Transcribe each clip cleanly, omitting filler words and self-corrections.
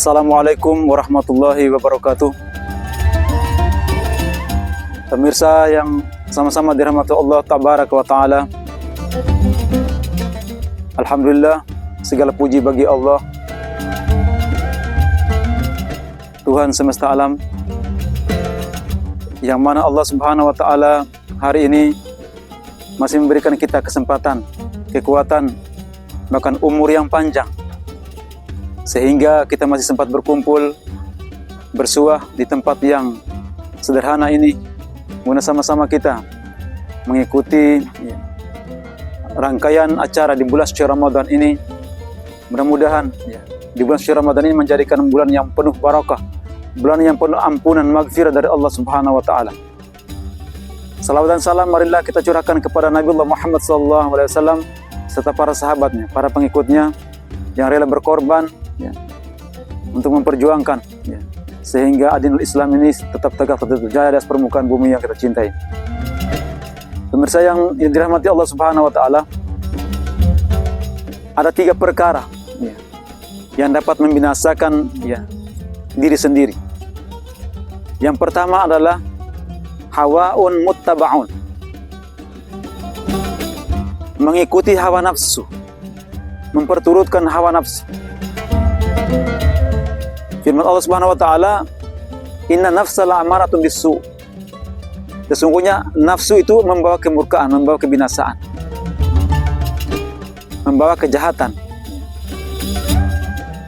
Assalamualaikum warahmatullahi wabarakatuh. Pemirsa yang sama-sama dirahmati Allah tabaraka wa taala. Alhamdulillah, segala puji bagi Allah, Tuhan semesta alam, yang mana Allah subhanahu wa ta'ala hari ini masih memberikan kita kesempatan, kekuatan, bahkan umur yang panjang, sehingga kita masih sempat berkumpul, bersuah di tempat yang sederhana ini, guna sama-sama kita mengikuti rangkaian acara di bulan suci Ramadan ini. Mudah-mudahan di bulan suci Ramadan ini menjadikan bulan yang penuh barakah, bulan yang penuh ampunan, maghfirah dari Allah subhanahu wa ta'ala. Salawat dan salam marilah kita curahkan kepada Nabiullah Muhammad SAW serta para sahabatnya, para pengikutnya yang rela berkorban untuk memperjuangkan sehingga adinul Islam ini tetap tegak, tetap berjaya di atas permukaan bumi yang kita cintai. Pemirsa yang dirahmati Allah subhanahu wa ta'ala, ada 3 perkara yang dapat membinasakan diri sendiri. Yang pertama adalah hawaun muttaba'un, mengikuti hawa nafsu, memperturutkan hawa nafsu. Firman Allah subhanahu wa ta'ala, inna nafsa la'amaratun bisu', sesungguhnya nafsu itu membawa kemurkaan, membawa kebinasaan, membawa kejahatan.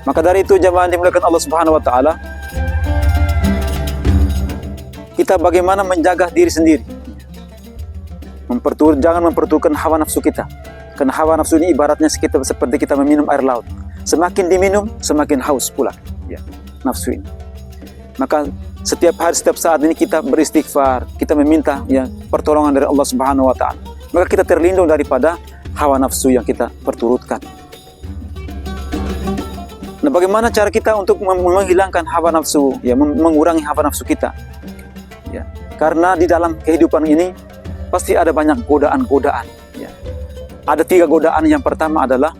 Maka dari itu jemaah dimuliakan Allah subhanahu wa ta'ala, kita bagaimana menjaga diri sendiri, jangan memperturutkan hawa nafsu kita. Karena hawa nafsu ini ibaratnya seperti kita meminum air laut, semakin diminum semakin haus pula nafsu ini. Maka setiap hari, setiap saat ini kita beristighfar, kita meminta pertolongan dari Allah subhanahu wa ta'ala, maka kita terlindung daripada hawa nafsu yang kita perturutkan. Nah, bagaimana cara kita untuk menghilangkan hawa nafsu, mengurangi hawa nafsu kita? Karena di dalam kehidupan ini pasti ada banyak godaan-godaan. Ada 3 godaan. Yang pertama adalah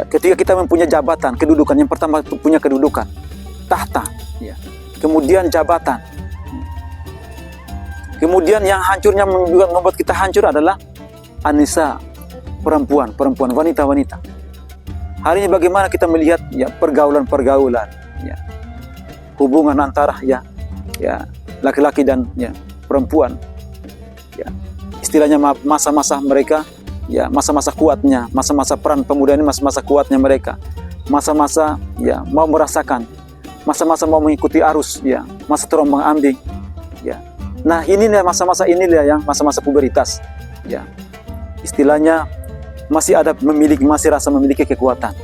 ketika kita mempunyai jabatan, kedudukan. Yang pertama punya kedudukan, tahta. Kemudian jabatan. Kemudian yang hancurnya membuat kita hancur adalah anisa, perempuan, wanita-wanita. Hari ini bagaimana kita melihat pergaulan-pergaulan, hubungan antara laki-laki dan perempuan. Istilahnya masa-masa mereka, masa-masa kuatnya, masa-masa peran pemuda ini, masa-masa kuatnya mereka, masa-masa mau merasakan, masa-masa mau mengikuti arus, masa terombang-ambing. Nah, inilah masa-masa yang masa-masa puberitas. Istilahnya masih rasa memiliki kekuatan.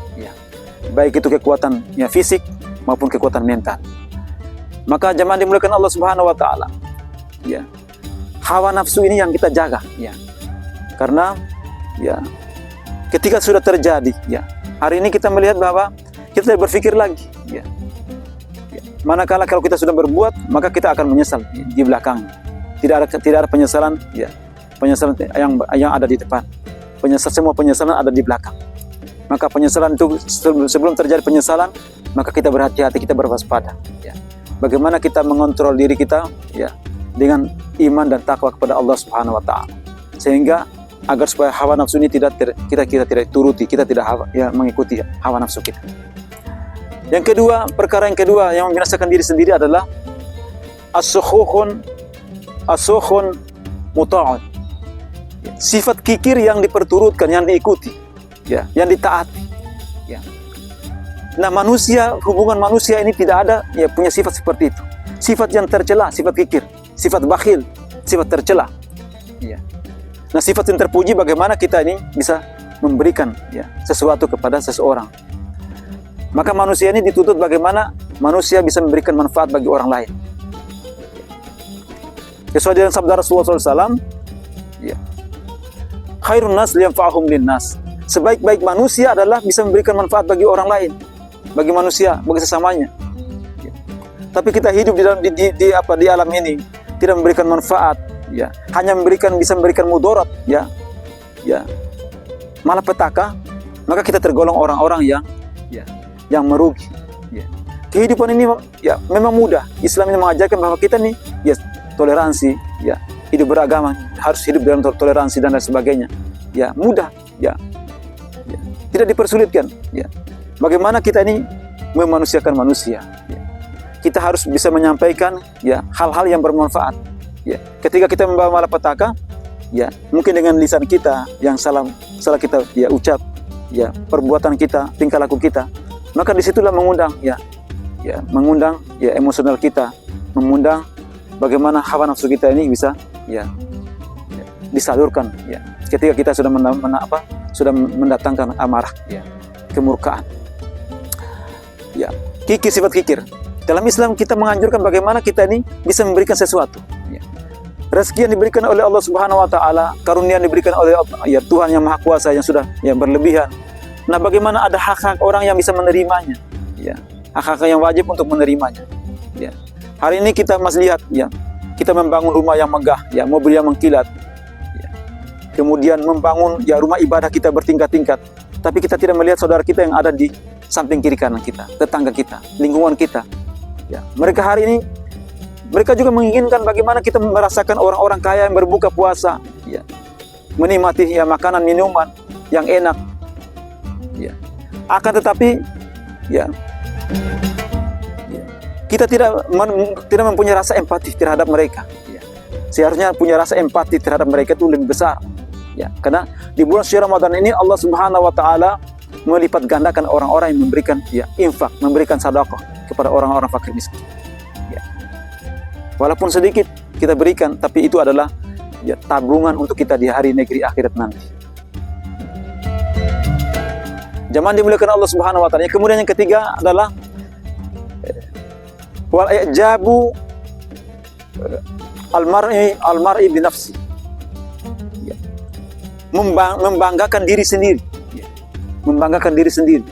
Baik itu kekuatan fisik maupun kekuatan mental. Maka jemaah dimuliakan Allah subhanahu wa ta'ala, hawa nafsu ini yang kita jaga. Karena ketika sudah terjadi, hari ini kita melihat bahwa kita tidak berpikir lagi. Manakala kalau kita sudah berbuat, maka kita akan menyesal di belakang. Tidak ada penyesalan, penyesalan yang ada di depan. Semua penyesalan ada di belakang. Maka penyesalan itu, sebelum terjadi penyesalan, maka kita berhati-hati, kita berwaspada. Bagaimana kita mengontrol diri kita dengan iman dan takwa kepada Allah subhanahu wa ta'ala, sehingga agar supaya hawa nafsu ini kita tidak turuti, kita tidak mengikuti hawa nafsu kita. Yang kedua, perkara yang kedua yang membinasakan diri sendiri adalah as-sukhukhun muta'un, sifat kikir yang diperturutkan, yang diikuti, yang ditaati. Nah, hubungan manusia ini tidak ada punya sifat seperti itu. Sifat yang tercela, sifat kikir, sifat bakhil, sifat tercela. Nah, sifat yang terpuji bagaimana kita ini bisa memberikan sesuatu kepada seseorang. Maka manusia ini dituntut bagaimana manusia bisa memberikan manfaat bagi orang lain. Sesuai dengan sabda Rasulullah SAW, khairun nas liyanfa'ahum linnas, sebaik-baik manusia adalah bisa memberikan manfaat bagi orang lain, bagi manusia, bagi sesamanya. Tapi kita hidup di alam ini tidak memberikan manfaat, hanya bisa memberikan mudarat, malapetaka, maka kita tergolong orang-orang yang yang merugi. Ya. Kehidupan ini ya memang mudah. Islam ini mengajarkan bahwa kita nih ya toleransi, ya hidup beragama, harus hidup dalam toleransi dan lain sebagainya. Ya mudah, ya, ya. Tidak dipersulitkan. Ya. Bagaimana kita ini memanusiakan manusia? Ya. Kita harus bisa menyampaikan ya hal-hal yang bermanfaat. Ya. Ketika kita membawa malapetaka, ya mungkin dengan lisan kita yang salah kita ya ucap, ya perbuatan kita, tingkah laku kita, maka disitulah mengundang ya emosional kita, mengundang bagaimana hawa nafsu kita ini bisa ya disalurkan ya ketika kita sudah sudah mendatangkan amarah, ya kemurkaan, ya sifat kikir. Dalam Islam kita menganjurkan bagaimana kita ini bisa memberikan sesuatu. Ya. Rezeki yang diberikan oleh Allah Subhanahu Wa Taala, karunia yang diberikan oleh ya Tuhan yang Maha Kuasa yang sudah yang berlebihan. Nah, bagaimana ada hak-hak orang yang bisa menerimanya? Ya, hak-hak yang wajib untuk menerimanya. Ya. Hari ini kita masih lihat, ya, kita membangun rumah yang megah, ya, mobil yang mengkilat, ya. Kemudian membangun ya rumah ibadah kita bertingkat-tingkat, tapi kita tidak melihat saudara kita yang ada di samping kiri kanan kita, tetangga kita, lingkungan kita. Ya, mereka hari ini mereka juga menginginkan bagaimana kita merasakan orang-orang kaya yang berbuka puasa, ya, menikmati ya makanan minuman yang enak, ya. Akan tetapi, ya, kita tidak mempunyai rasa empati terhadap mereka. Ya. Seharusnya punya rasa empati terhadap mereka itu lebih besar. Ya, karena di bulan suci Ramadan ini Allah Subhanahu Wa Taala melipat gandakan orang-orang yang memberikan ya infak, memberikan sedekah kepada orang-orang fakir miskin. Ya. Walaupun sedikit kita berikan, tapi itu adalah ya tabungan untuk kita di hari negeri akhirat nanti. Jamaah dimuliakan Allah Subhanahu Wa Taala. Kemudian yang ketiga adalah wal i'jabu al-mar'i bi nafsi. Ya. Membanggakan diri sendiri. Ya. Membanggakan diri sendiri.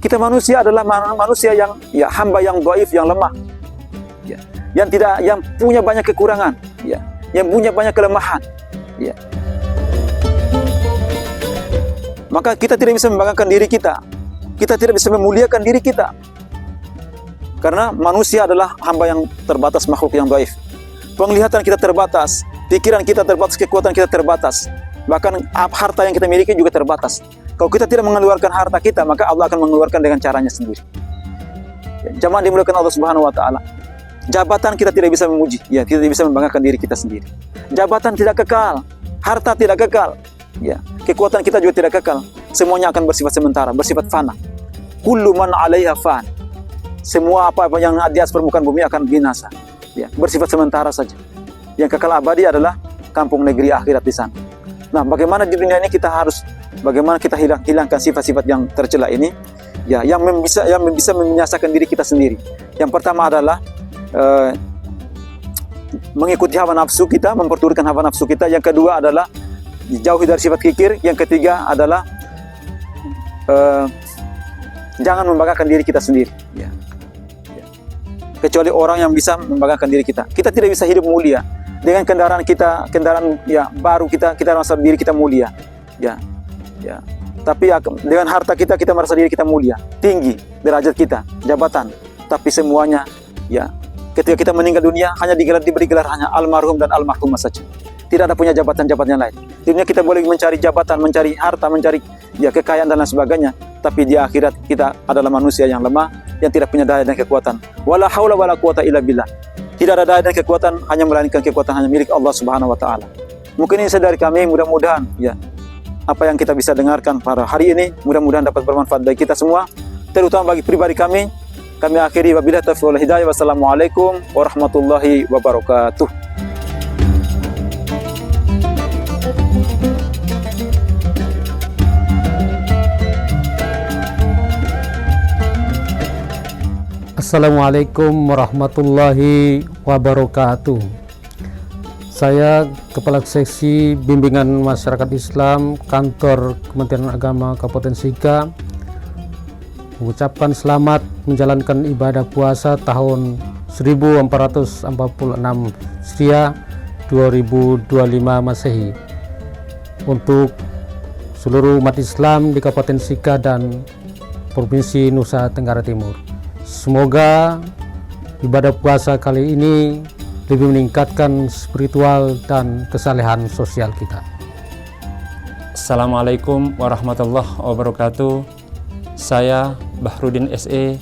Kita manusia adalah manusia yang ya hamba yang dhaif, yang lemah. Ya. Yang punya banyak kekurangan, ya. Yang punya banyak kelemahan. Ya. Maka kita tidak bisa membanggakan diri kita. Kita tidak bisa memuliakan diri kita. Karena manusia adalah hamba yang terbatas, makhluk yang dhaif. Penglihatan kita terbatas, pikiran kita terbatas, kekuatan kita terbatas. Bahkan harta yang kita miliki juga terbatas. Kalau kita tidak mengeluarkan harta kita, maka Allah akan mengeluarkan dengan caranya sendiri. Ya, jamaah dimuliakan Allah Subhanahu Wa Taala. Jabatan kita tidak bisa memuji, ya, kita tidak bisa membanggakan diri kita sendiri. Jabatan tidak kekal, harta tidak kekal, ya, kekuatan kita juga tidak kekal. Semuanya akan bersifat sementara, bersifat fana. Kullu man 'alaiha fan. Semua apa yang di atas permukaan bumi akan binasa, ya, bersifat sementara saja. Yang kekal abadi adalah kampung negeri akhirat di sana. Nah, bagaimana di dunia ini kita harus bagaimana kita hilangkan sifat-sifat yang tercela ini, ya, yang bisa membinasakan diri kita sendiri. Yang pertama adalah mengikuti hawa nafsu kita, memperturutkan hawa nafsu kita. Yang kedua adalah jauhi dari sifat kikir. Yang ketiga adalah jangan membanggakan diri kita sendiri. Ya. Ya. Kecuali orang yang bisa membanggakan diri kita. Kita tidak bisa hidup mulia dengan kendaraan kita, kendaraan ya baru kita merasa diri kita mulia. Ya. Ya. Tapi dengan harta kita merasa diri kita mulia, tinggi derajat kita, jabatan. Tapi semuanya ya ketika kita meninggal dunia hanya diberi gelar hanya almarhum dan almarhumah saja. Tidak ada punya jabatan-jabatan lain. Di dunia kita boleh mencari jabatan, mencari harta, mencari ya kekayaan dan lain sebagainya. Tapi di akhirat kita adalah manusia yang lemah, yang tidak punya daya dan kekuatan. Wala haula wala quwata illa billah. Tidak ada daya dan kekuatan, hanya melainkan kekuatan hanya milik Allah Subhanahu Wa Taala. Mungkin ini dari kami, mudah-mudahan ya apa yang kita bisa dengarkan pada hari ini mudah-mudahan dapat bermanfaat bagi kita semua, terutama bagi pribadi kami. Kami akhiri wabillahi taufiq wal hidayah. Wassalamualaikum warahmatullahi wabarakatuh. Assalamualaikum warahmatullahi wabarakatuh. Saya Kepala Seksi Bimbingan Masyarakat Islam Kantor Kementerian Agama Kabupaten Sika mengucapkan selamat menjalankan ibadah puasa tahun 1446 Hijriah 2025 Masehi untuk seluruh umat Islam di Kabupaten Sika dan Provinsi Nusa Tenggara Timur. Semoga ibadah puasa kali ini lebih meningkatkan spiritual dan kesalehan sosial kita. Assalamualaikum warahmatullahi wabarakatuh. Saya Bahrudin SE,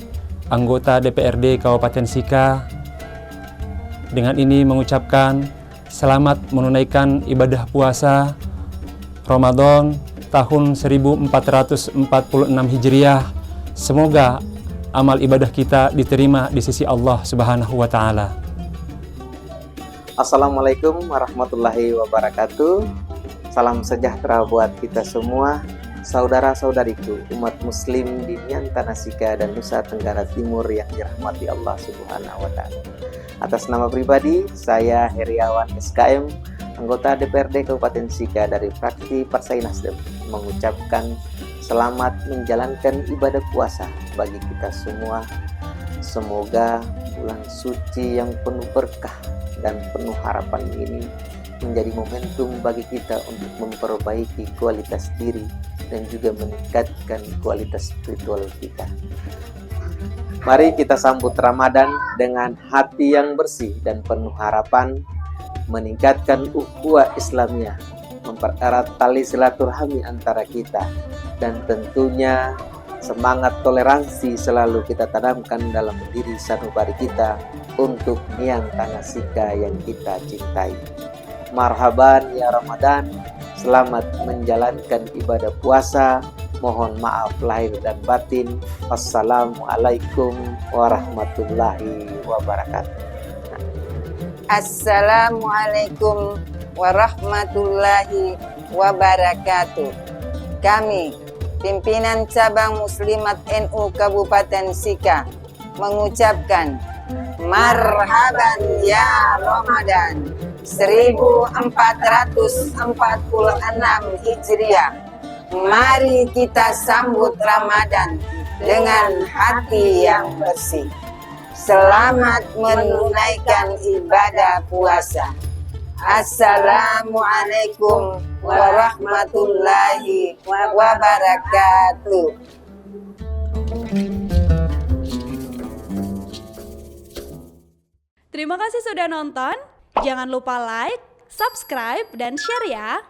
anggota DPRD Kabupaten Sika. Dengan ini mengucapkan selamat menunaikan ibadah puasa Ramadan tahun 1446 Hijriah. Semoga amal ibadah kita diterima di sisi Allah Subhanahu wa taala. Assalamualaikum warahmatullahi wabarakatuh. Salam sejahtera buat kita semua, saudara-saudariku, umat muslim di Tanah Sika dan Nusa Tenggara Timur yang dirahmati Allah Subhanahu wa taala. Atas nama pribadi, saya Heriawan SKM, anggota DPRD Kabupaten Sika dari fraksi Partai Nasdem, mengucapkan selamat menjalankan ibadah puasa bagi kita semua. Semoga bulan suci yang penuh berkah dan penuh harapan ini menjadi momentum bagi kita untuk memperbaiki kualitas diri dan juga meningkatkan kualitas spiritual kita. Mari kita sambut Ramadan dengan hati yang bersih dan penuh harapan, meningkatkan ukhuwah Islamiyah, mempererat tali silaturahmi antara kita, dan tentunya semangat toleransi selalu kita tanamkan dalam diri sanubari kita untuk Niang Tanah Sika yang kita cintai. Marhaban ya Ramadan, selamat menjalankan ibadah puasa. Mohon maaf lahir dan batin. Wassalamualaikum warahmatullahi wabarakatuh. Assalamualaikum warahmatullahi wabarakatuh. Kami, pimpinan cabang Muslimat NU Kabupaten Sika, mengucapkan marhaban ya Ramadan 1446 Hijriah. Mari kita sambut Ramadan dengan hati yang bersih. Selamat menunaikan ibadah puasa. Assalamualaikum warahmatullahi wabarakatuh. Terima kasih sudah nonton. Jangan lupa like, subscribe, dan share ya.